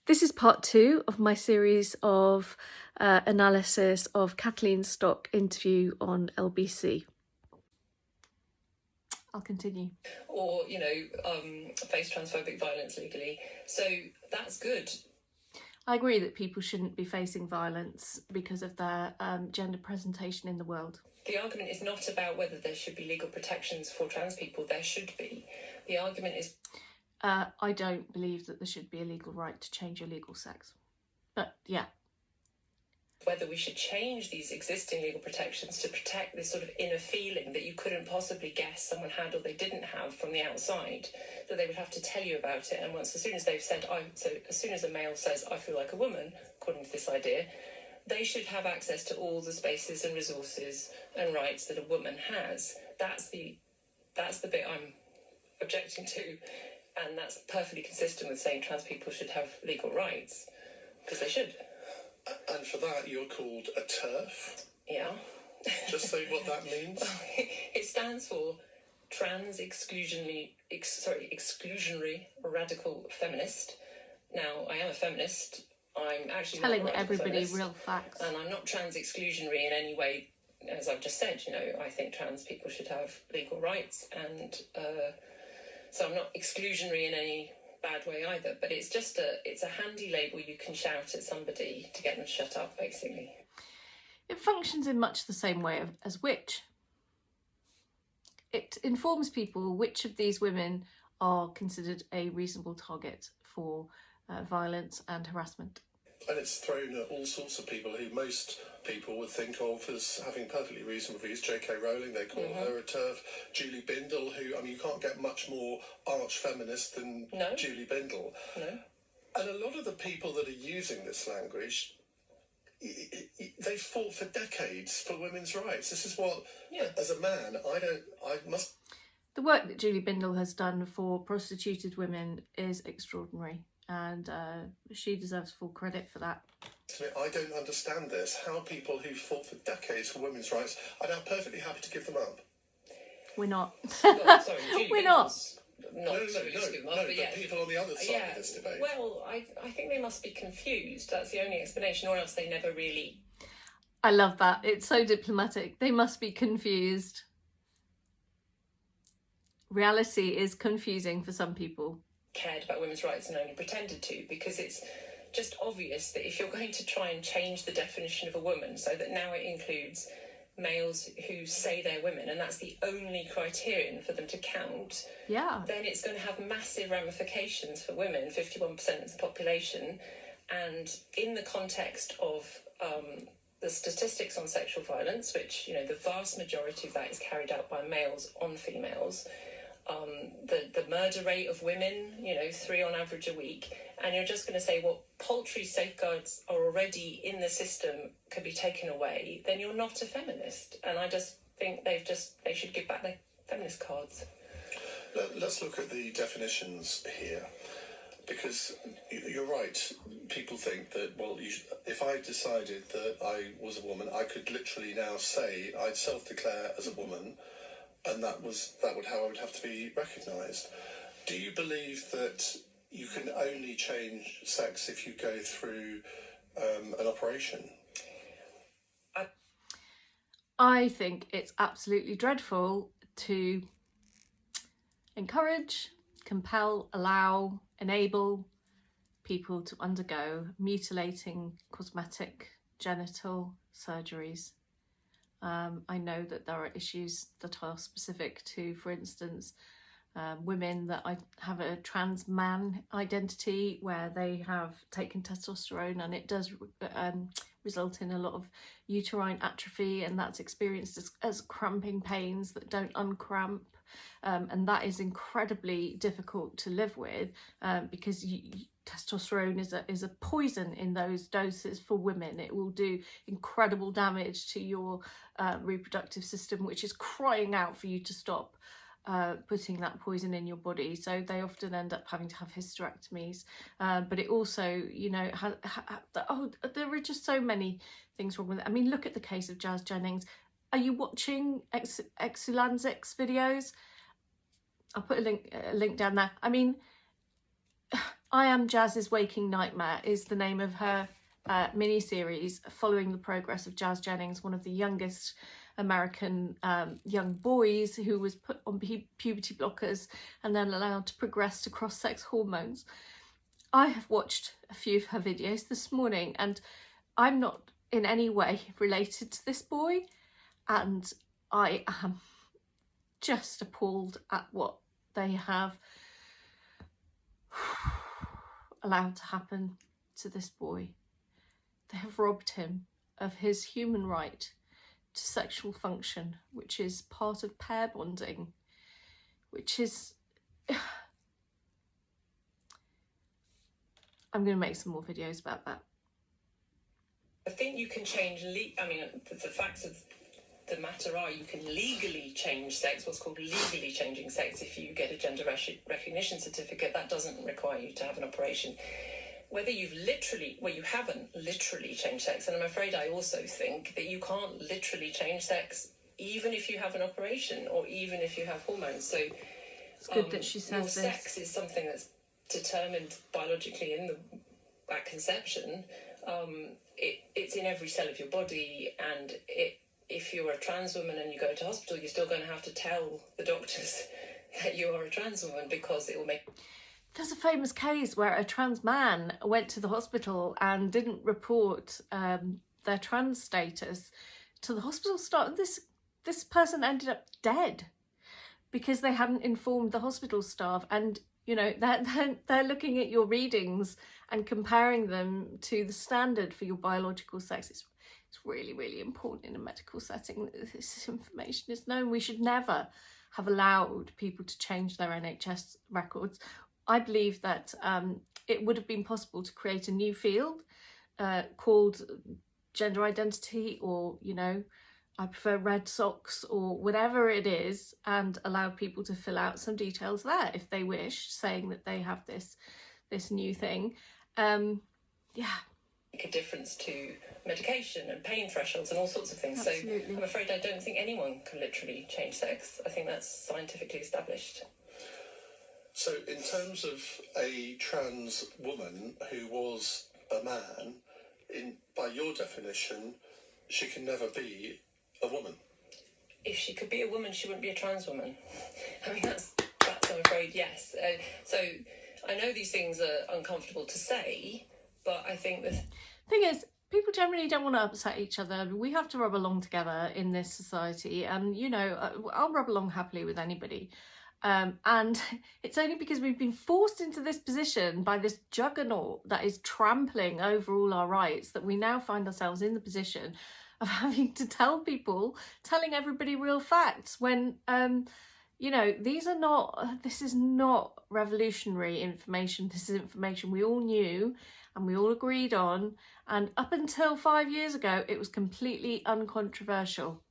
This is part 2 of my series of analysis of Kathleen Stock interview on LBC. I'll continue. Or, face transphobic violence legally. So that's good. I agree that people shouldn't be facing violence because of their gender presentation in the world. The argument is not about whether there should be legal protections for trans people. There should be. The argument is... I don't believe that there should be a legal right to change your legal sex. But, yeah. Whether we should change these existing legal protections to protect this sort of inner feeling that you couldn't possibly guess someone had or they didn't have from the outside, that they would have to tell you about it. And as soon as they've said, as soon as a male says, I feel like a woman, according to this idea, they should have access to all the spaces and resources and rights that a woman has. That's the bit I'm objecting to. And that's perfectly consistent with saying trans people should have legal rights, because they should. And for that, you're called a TERF? Yeah. Just say what that means. It stands for exclusionary radical feminist. Now, I am a feminist. I'm actually telling everybody real facts. And I'm not trans exclusionary in any way. As I've just said, I think trans people should have legal rights, and so I'm not exclusionary in any bad way either, but it's just it's a handy label you can shout at somebody to get them to shut up, basically. It functions in much the same way as witch. It informs people which of these women are considered a reasonable target for violence and harassment. And it's thrown at all sorts of people who most people would think of as having perfectly reasonable views. J.K. Rowling, they call her a TERF. Julie Bindel, who, you can't get much more arch-feminist than Julie Bindel. No. And a lot of the people that are using this language, they've fought for decades for women's rights. This is what, as a man, The work that Julie Bindel has done for prostituted women is extraordinary. And she deserves full credit for that. I don't understand this. How people who fought for decades for women's rights are now perfectly happy to give them up. We're not. Well, sorry, We're not. No, but people on the other side of this debate. Well, I think they must be confused. That's the only explanation, or else they never really... I love that. It's so diplomatic. They must be confused. Reality is confusing for some people. Cared about women's rights and only pretended to, because it's just obvious that if you're going to try and change the definition of a woman so that now it includes males who say they're women and that's the only criterion for them to count, then it's going to have massive ramifications for women, 51% of the population. And in the context of the statistics on sexual violence, which, the vast majority of that is carried out by males on females, the murder rate of women, 3 on average a week, and you're just going to say what paltry safeguards are already in the system could be taken away, then you're not a feminist. And I just think they should give back their feminist cards. Let's look at the definitions here, because you're right. People think that, if I decided that I was a woman, I could literally now say I'd self-declare as a woman, and that would how I would have to be recognised. Do you believe that you can only change sex if you go through an operation? I think it's absolutely dreadful to encourage, compel, allow, enable people to undergo mutilating cosmetic genital surgeries. I know that there are issues that are specific to, for instance, women that have a trans man identity where they have taken testosterone, and it does result in a lot of uterine atrophy, and that's experienced as cramping pains that don't uncramp, and that is incredibly difficult to live with because testosterone is a poison in those doses for women. It will do incredible damage to your reproductive system, which is crying out for you to stop putting that poison in your body. So they often end up having to have hysterectomies. But it also, there are just so many things wrong with it. I mean, look at the case of Jazz Jennings. Are you watching Exulansic's videos? I'll put a link down there. I mean, I Am Jazz's Waking Nightmare is the name of her mini-series following the progress of Jazz Jennings, one of the youngest American young boys who was put on puberty blockers and then allowed to progress to cross-sex hormones. I have watched a few of her videos this morning, and I'm not in any way related to this boy, and I am just appalled at what they have allowed to happen to this boy. They have robbed him of his human right to sexual function, which is part of pair bonding, which is... I'm going to make some more videos about that. I think you can change, the facts of the matter are you can legally change sex, what's called legally changing sex, if you get a gender recognition certificate. That doesn't require you to have an operation. Whether you've you haven't literally changed sex, and I'm afraid I also think that you can't literally change sex even if you have an operation or even if you have hormones. So it's good that she says your sex is something that's determined biologically at conception. It's in every cell of your body, and if you're a trans woman and you go to hospital, you're still going to have to tell the doctors that you are a trans woman, because it will make... There's a famous case where a trans man went to the hospital and didn't report their trans status to the hospital staff. This person ended up dead because they hadn't informed the hospital staff. And you know, they're looking at your readings and comparing them to the standard for your biological sex. It's really, really important in a medical setting that this information is known. We should never have allowed people to change their NHS records. I believe that it would have been possible to create a new field called gender identity, or, you know, I prefer red socks, or whatever it is, and allow people to fill out some details there if they wish, saying that they have this new thing. Yeah. Make a difference to medication and pain thresholds and all sorts of things. Absolutely. So I'm afraid I don't think anyone can literally change sex. I think that's scientifically established. So in terms of a trans woman who was a man, by your definition, she can never be a woman. If she could be a woman, she wouldn't be a trans woman. I mean, that's I'm afraid, yes. So I know these things are uncomfortable to say, but I think the thing is, people generally don't want to upset each other. We have to rub along together in this society, and you know, I'll rub along happily with anybody. And it's only because we've been forced into this position by this juggernaut that is trampling over all our rights that we now find ourselves in the position of having to telling everybody real facts when, you know, this is not revolutionary information. This is information we all knew and we all agreed on. And up until 5 years ago, it was completely uncontroversial.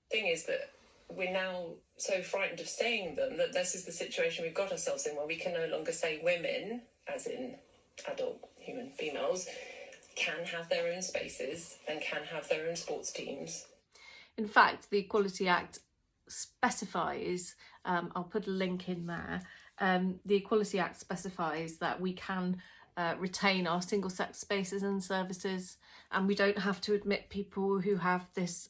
The thing is that we're now so frightened of saying them that this is the situation we've got ourselves in, where we can no longer say women, as in adult human females, can have their own spaces and can have their own sports teams. In fact, the Equality Act specifies, I'll put a link in there, the Equality Act specifies that we can retain our single-sex spaces and services, and we don't have to admit people who have this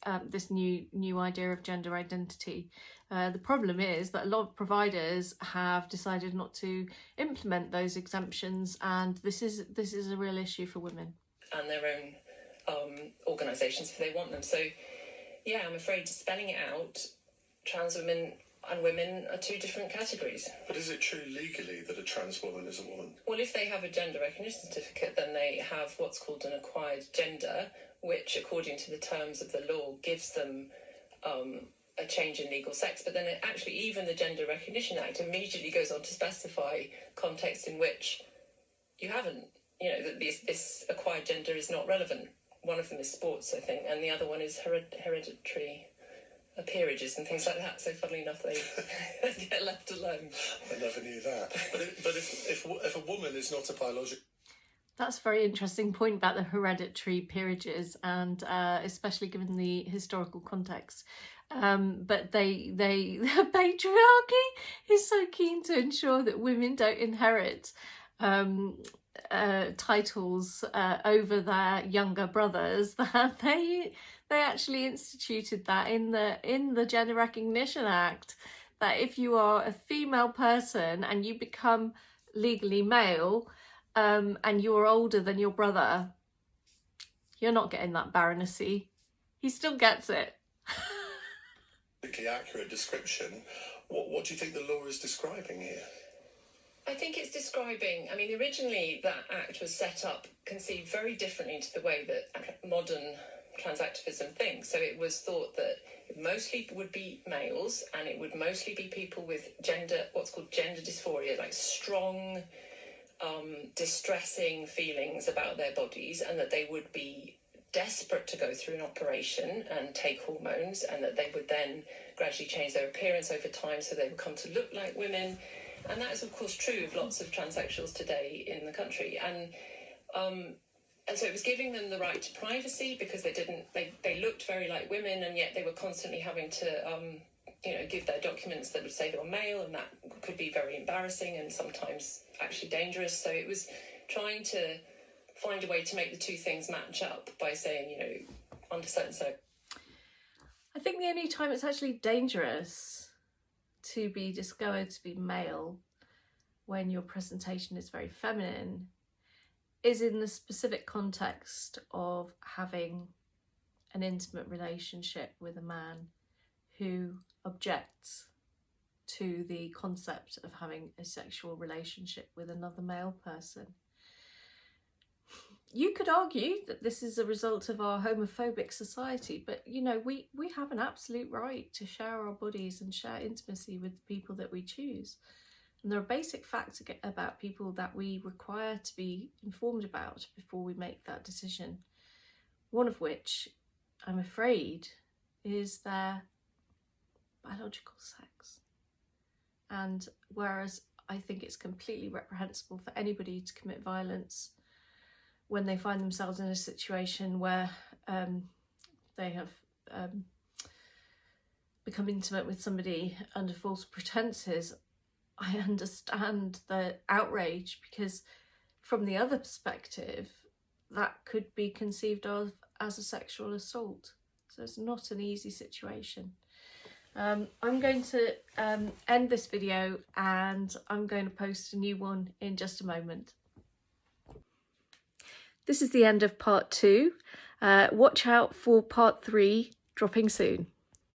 new idea of gender identity. The problem is that a lot of providers have decided not to implement those exemptions, and this is a real issue for women. And their own organisations if they want them. So, yeah, I'm afraid spelling it out, trans women and women are two different categories. But is it true legally that a trans woman is a woman? Well, if they have a gender recognition certificate, then they have what's called an acquired gender, which, according to the terms of the law, gives them a change in legal sex. But then actually, even the Gender Recognition Act immediately goes on to specify contexts in which you haven't, you know, that this acquired gender is not relevant. One of them is sports, I think, and the other one is hereditary peerages and things like that. So funnily enough, they get left alone. I never knew that. But if a woman is not a biological... That's a very interesting point about the hereditary peerages, and especially given the historical context. But the patriarchy is so keen to ensure that women don't inherit titles over their younger brothers, that they actually instituted that in the Gender Recognition Act, that if you are a female person and you become legally male, and you're older than your brother, you're not getting that baronetcy. He still gets it. Accurate description. What do you think the law is describing here? I think it's describing, I mean, originally that act was set up, conceived very differently to the way that modern trans activism thinks. So it was thought that it mostly would be males, and it would mostly be people with what's called gender dysphoria, like strong, distressing feelings about their bodies, and that they would be desperate to go through an operation and take hormones, and that they would then gradually change their appearance over time so they would come to look like women. And that is of course true of lots of transsexuals today in the country. And so it was giving them the right to privacy, because they looked very like women, and yet they were constantly having to give their documents that would say they were male, and that could be very embarrassing and sometimes actually dangerous. So it was trying to find a way to make the two things match up by saying, under certain circumstances. I think the only time it's actually dangerous to be discovered to be male when your presentation is very feminine is in the specific context of having an intimate relationship with a man who objects to the concept of having a sexual relationship with another male person. You could argue that this is a result of our homophobic society, but we have an absolute right to share our bodies and share intimacy with the people that we choose. And there are basic facts about people that we require to be informed about before we make that decision. One of which, I'm afraid, is their biological sex. And whereas I think it's completely reprehensible for anybody to commit violence when they find themselves in a situation where they have become intimate with somebody under false pretenses, I understand the outrage, because from the other perspective, that could be conceived of as a sexual assault. So it's not an easy situation. I'm going to end this video, and I'm going to post a new one in just a moment. This is the end of part 2. Watch out for part 3 dropping soon.